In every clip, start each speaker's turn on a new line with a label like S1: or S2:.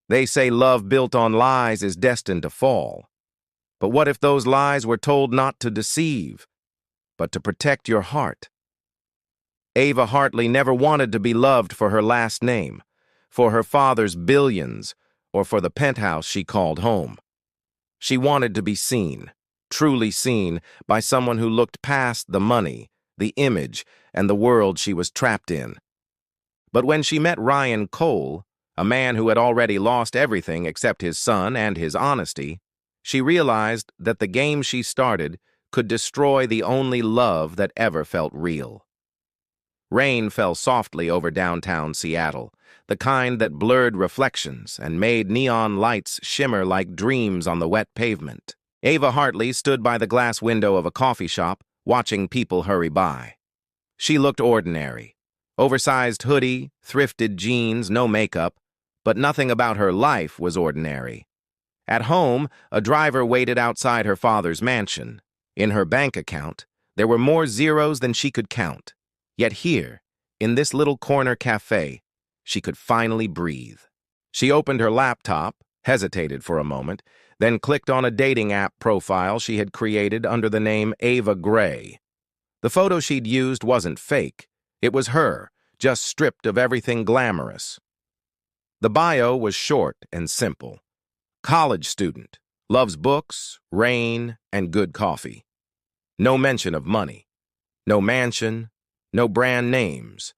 S1: They say love built on lies is destined to fall. But what if those lies were told not to deceive, but to protect your heart? Ava Hartley never wanted to be loved for her last name, for her father's billions, or for the penthouse she called home. She wanted to be seen, truly seen, by someone who looked past the money, the image, and the world she was trapped in. But when she met Ryan Cole, a man who had already lost everything except his son and his honesty, she realized that the game she started could destroy the only love that ever felt real. Rain fell softly over downtown Seattle, the kind that blurred reflections and made neon lights shimmer like dreams on the wet pavement. Ava Hartley stood by the glass window of a coffee shop, watching people hurry by. She looked ordinary. Oversized hoodie, thrifted jeans, no makeup, but nothing about her life was ordinary. At home, a driver waited outside her father's mansion. In her bank account, there were more zeros than she could count. Yet here, in this little corner cafe, she could finally breathe. She opened her laptop, hesitated for a moment, then clicked on a dating app profile she had created under the name Ava Gray. The photo she'd used wasn't fake. It was her, just stripped of everything glamorous. The bio was short and simple. College student, loves books, rain, and good coffee. No mention of money. No mansion. No brand names.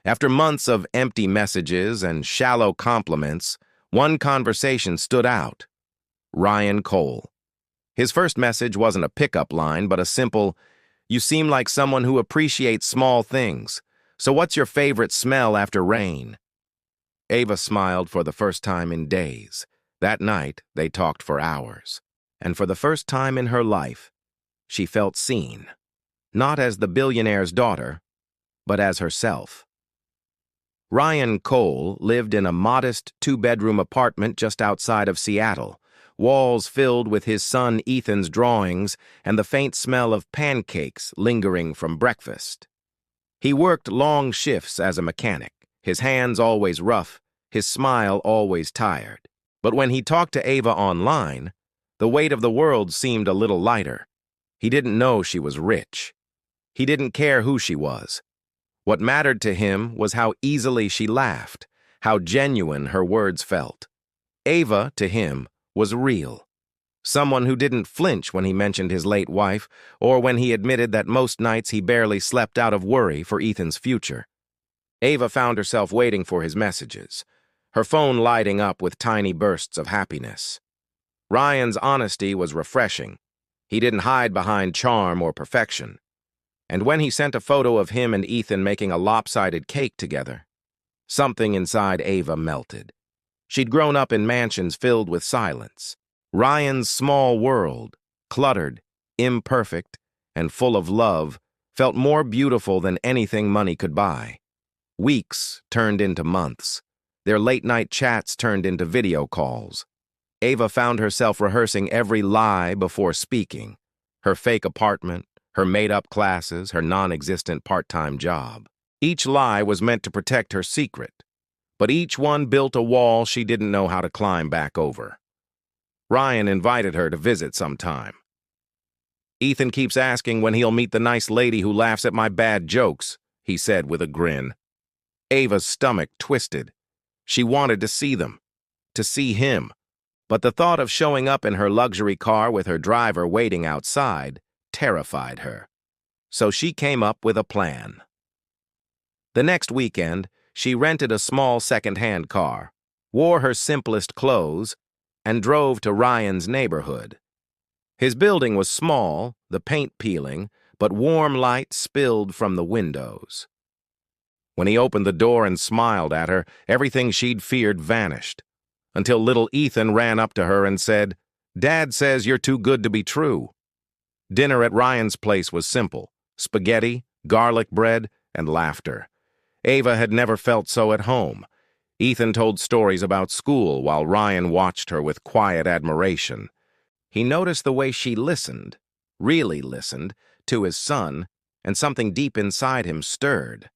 S1: After months of empty messages and shallow compliments, one conversation stood out. Ryan Cole. His first message wasn't a pickup line, but a simple, "You seem like someone who appreciates small things. So what's your favorite smell after rain?" Ava smiled for the first time in days. That night, they talked for hours. And for the first time in her life, she felt seen. Not as the billionaire's daughter, but as herself. Ryan Cole lived in a modest two-bedroom apartment just outside of Seattle, walls filled with his son Ethan's drawings and the faint smell of pancakes lingering from breakfast. He worked long shifts as a mechanic, his hands always rough, his smile always tired. But when he talked to Ava online, the weight of the world seemed a little lighter. He didn't know she was rich. He didn't care who she was. What mattered to him was how easily she laughed, how genuine her words felt. Ava, to him, was real. Someone who didn't flinch when he mentioned his late wife, or when he admitted that most nights he barely slept out of worry for Ethan's future. Ava found herself waiting for his messages, her phone lighting up with tiny bursts of happiness. Ryan's honesty was refreshing. He didn't hide behind charm or perfection. And when he sent a photo of him and Ethan making a lopsided cake together, something inside Ava melted. She'd grown up in mansions filled with silence. Ryan's small world, cluttered, imperfect, and full of love, felt more beautiful than anything money could buy. Weeks turned into months. Their late-night chats turned into video calls. Ava found herself rehearsing every lie before speaking. Her fake apartment, her made-up classes, her non-existent part-time job. Each lie was meant to protect her secret, but each one built a wall she didn't know how to climb back over. Ryan invited her to visit sometime. "Ethan keeps asking when he'll meet the nice lady who laughs at my bad jokes," he said with a grin. Ava's stomach twisted. She wanted to see them, to see him, but the thought of showing up in her luxury car with her driver waiting outside terrified her. So she came up with a plan. The next weekend, she rented a small second-hand car, wore her simplest clothes, and drove to Ryan's neighborhood. His building was small, the paint peeling, but warm light spilled from the windows. When he opened the door and smiled at her, everything she'd feared vanished, until little Ethan ran up to her and said, "Dad says you're too good to be true." Dinner at Ryan's place was simple: spaghetti, garlic bread, and laughter. Ava had never felt so at home. Ethan told stories about school while Ryan watched her with quiet admiration. He noticed the way she listened, really listened, to his son, and something deep inside him stirred.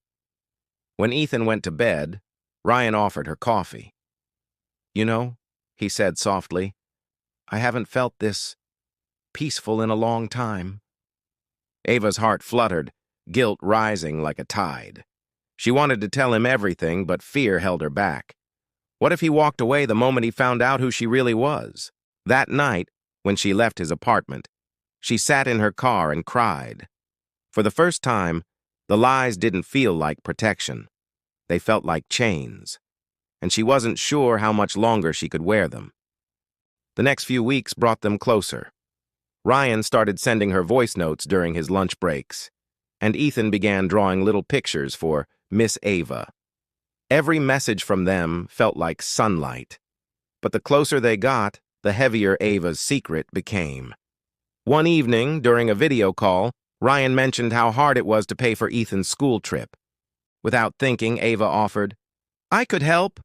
S1: When Ethan went to bed, Ryan offered her coffee. You know, he said softly, I haven't felt this peaceful in a long time. Ava's heart fluttered, guilt rising like a tide. She wanted to tell him everything, but fear held her back. What if he walked away the moment he found out who she really was? That night, when she left his apartment, she sat in her car and cried. For the first time, the lies didn't feel like protection. They felt like chains, and she wasn't sure how much longer she could wear them. The next few weeks brought them closer. Ryan started sending her voice notes during his lunch breaks, and Ethan began drawing little pictures for Miss Ava. Every message from them felt like sunlight, but the closer they got, the heavier Ava's secret became. One evening, during a video call, Ryan mentioned how hard it was to pay for Ethan's school trip. Without thinking, Ava offered, I could help,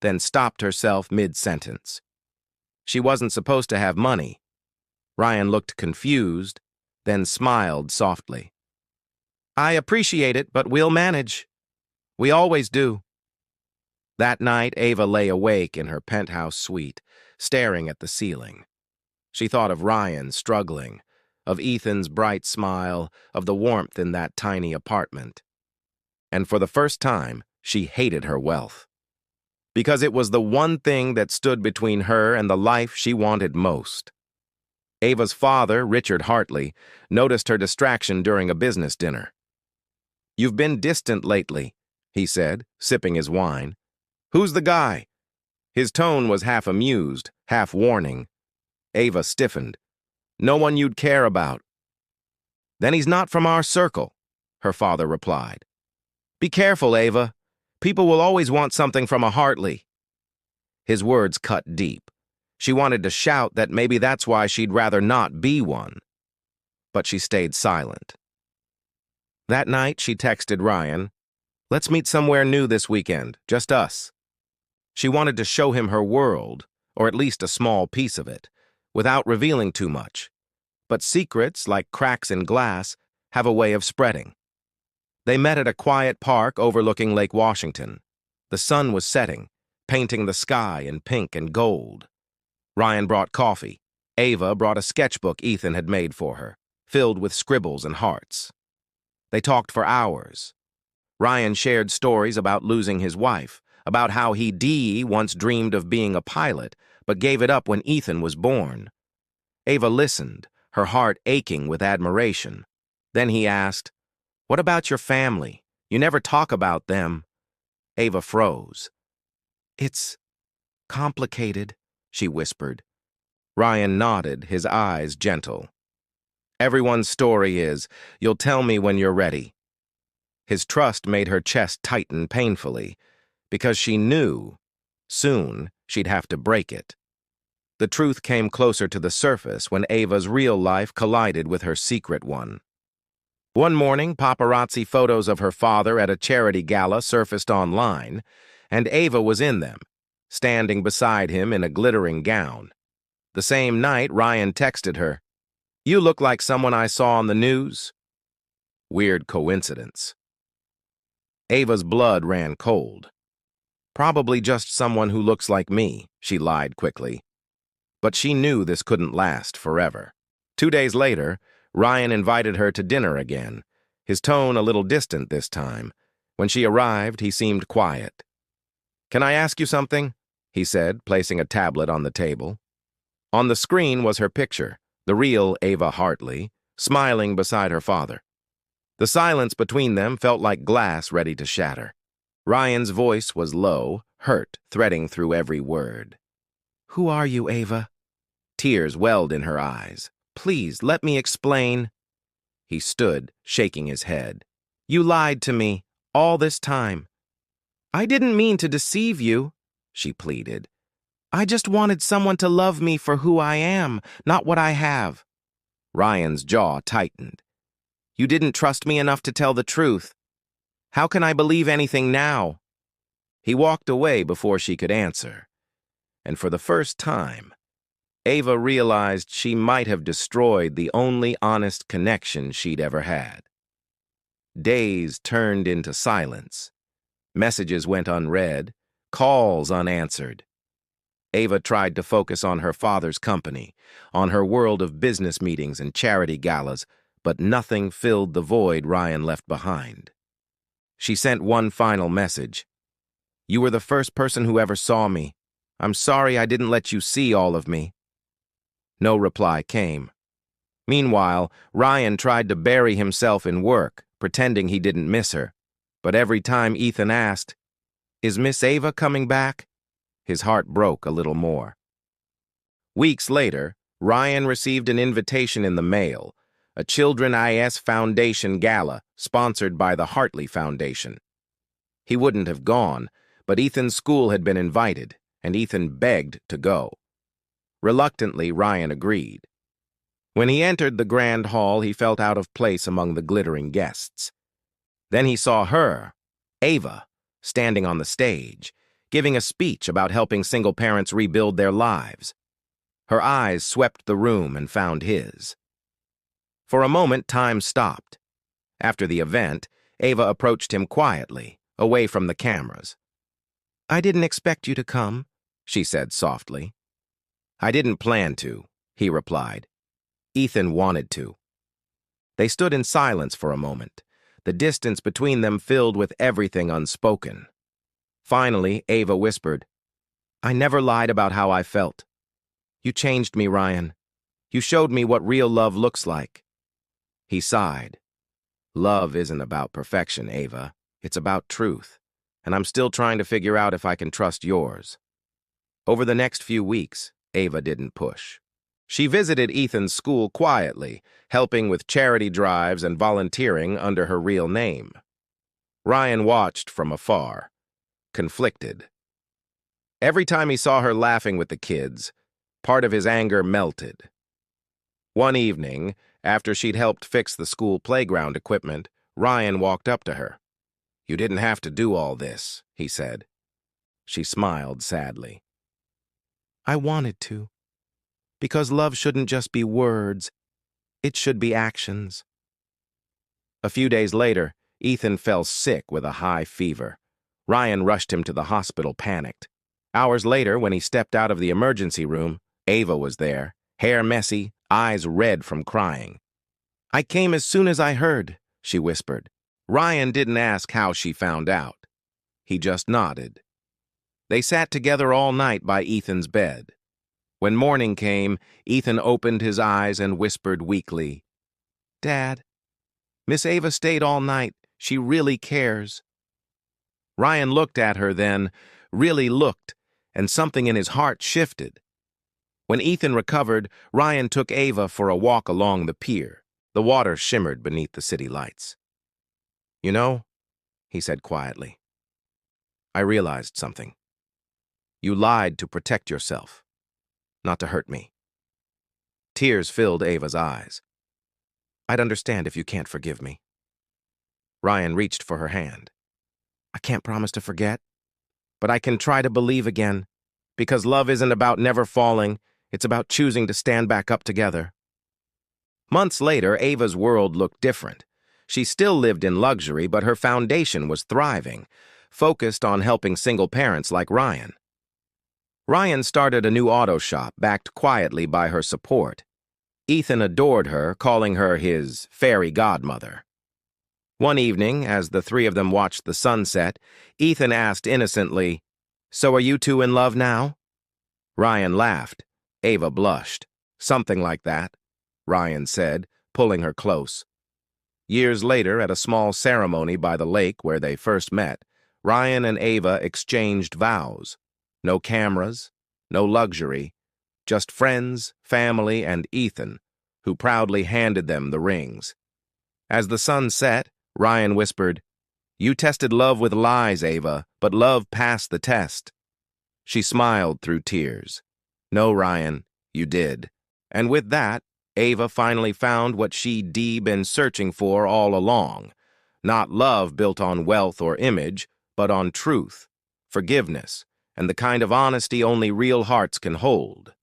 S1: then stopped herself mid-sentence. She wasn't supposed to have money. Ryan looked confused, then smiled softly. I appreciate it, but we'll manage. We always do. That night, Ava lay awake in her penthouse suite, staring at the ceiling. She thought of Ryan struggling, of Ethan's bright smile, of the warmth in that tiny apartment. And for the first time, she hated her wealth. Because it was the one thing that stood between her and the life she wanted most. Ava's father, Richard Hartley, noticed her distraction during a business dinner. You've been distant lately, he said, sipping his wine. Who's the guy? His tone was half amused, half warning. Ava stiffened. No one you'd care about. Then he's not from our circle, her father replied. Be careful, Ava. People will always want something from a Hartley. His words cut deep. She wanted to shout that maybe that's why she'd rather not be one. But she stayed silent. That night, she texted Ryan, let's meet somewhere new this weekend, just us. She wanted to show him her world, or at least a small piece of it, without revealing too much. But secrets, like cracks in glass, have a way of spreading. They met at a quiet park overlooking Lake Washington. The sun was setting, painting the sky in pink and gold. Ryan brought coffee. Ava brought a sketchbook Ethan had made for her, filled with scribbles and hearts. They talked for hours. Ryan shared stories about losing his wife, about how he once dreamed of being a pilot, but gave it up when Ethan was born. Ava listened, her heart aching with admiration. Then he asked, what about your family? You never talk about them. Ava froze. It's complicated, she whispered. Ryan nodded, his eyes gentle. Everyone's story is, you'll tell me when you're ready. His trust made her chest tighten painfully, because she knew, soon, she'd have to break it. The truth came closer to the surface when Ava's real life collided with her secret one. One morning, paparazzi photos of her father at a charity gala surfaced online, and Ava was in them, standing beside him in a glittering gown. The same night, Ryan texted her, you look like someone I saw on the news. Weird coincidence. Ava's blood ran cold. Probably just someone who looks like me, she lied quickly. But she knew this couldn't last forever. 2 days later, Ryan invited her to dinner again, his tone a little distant this time. When she arrived, he seemed quiet. Can I ask you something? He said, placing a tablet on the table. On the screen was her picture, the real Ava Hartley, smiling beside her father. The silence between them felt like glass ready to shatter. Ryan's voice was low, hurt, threading through every word. Who are you, Ava? Tears welled in her eyes. Please, let me explain. He stood, shaking his head. You lied to me, all this time. I didn't mean to deceive you, she pleaded. I just wanted someone to love me for who I am, not what I have. Ryan's jaw tightened. You didn't trust me enough to tell the truth. How can I believe anything now? He walked away before she could answer. And for the first time, Ava realized she might have destroyed the only honest connection she'd ever had. Days turned into silence. Messages went unread, calls unanswered. Ava tried to focus on her father's company, on her world of business meetings and charity galas, but nothing filled the void Ryan left behind. She sent one final message. "You were the first person who ever saw me. I'm sorry I didn't let you see all of me." No reply came. Meanwhile, Ryan tried to bury himself in work, pretending he didn't miss her. But every time Ethan asked, "Is Miss Ava coming back?" his heart broke a little more. Weeks later, Ryan received an invitation in the mail, a Children IS Foundation gala sponsored by the Hartley Foundation. He wouldn't have gone, but Ethan's school had been invited, and Ethan begged to go. Reluctantly, Ryan agreed. When he entered the grand hall, he felt out of place among the glittering guests. Then he saw her, Ava, standing on the stage, giving a speech about helping single parents rebuild their lives. Her eyes swept the room and found his. For a moment, time stopped. After the event, Ava approached him quietly, away from the cameras. "I didn't expect you to come," she said softly. "I didn't plan to," he replied. Ethan wanted to. They stood in silence for a moment, the distance between them filled with everything unspoken. Finally, Ava whispered, "I never lied about how I felt. You changed me, Ryan. You showed me what real love looks like." He sighed. "Love isn't about perfection, Ava. It's about truth, and I'm still trying to figure out if I can trust yours." Over the next few weeks, Ava didn't push. She visited Ethan's school quietly, helping with charity drives and volunteering under her real name. Ryan watched from afar, conflicted. Every time he saw her laughing with the kids, part of his anger melted. One evening, after she'd helped fix the school playground equipment, Ryan walked up to her. "You didn't have to do all this," he said. She smiled sadly. "I wanted to. Because love shouldn't just be words. It should be actions." A few days later, Ethan fell sick with a high fever. Ryan rushed him to the hospital, panicked. Hours later, when he stepped out of the emergency room, Ava was there, hair messy, eyes red from crying. "I came as soon as I heard," she whispered. Ryan didn't ask how she found out. He just nodded. They sat together all night by Ethan's bed. When morning came, Ethan opened his eyes and whispered weakly, "Dad, Miss Ava stayed all night. She really cares." Ryan looked at her then, really looked, and something in his heart shifted. When Ethan recovered, Ryan took Ava for a walk along the pier. The water shimmered beneath the city lights. "You know," he said quietly, "I realized something. You lied to protect yourself, not to hurt me." Tears filled Ava's eyes. "I'd understand if you can't forgive me." Ryan reached for her hand. "I can't promise to forget, but I can try to believe again, because love isn't about never falling, it's about choosing to stand back up together." Months later, Ava's world looked different. She still lived in luxury, but her foundation was thriving, focused on helping single parents like Ryan. Ryan started a new auto shop, backed quietly by her support. Ethan adored her, calling her his fairy godmother. One evening, as the three of them watched the sunset, Ethan asked innocently, "So are you two in love now?" Ryan laughed. Ava blushed. "Something like that," Ryan said, pulling her close. Years later, at a small ceremony by the lake where they first met, Ryan and Ava exchanged vows. No cameras, no luxury, just friends, family, and Ethan, who proudly handed them the rings. As the sun set, Ryan whispered, "You tested love with lies, Ava, but love passed the test." She smiled through tears. "No, Ryan, you did." And with that, Ava finally found what she'd been searching for all along. Not love built on wealth or image, but on truth, forgiveness, and the kind of honesty only real hearts can hold.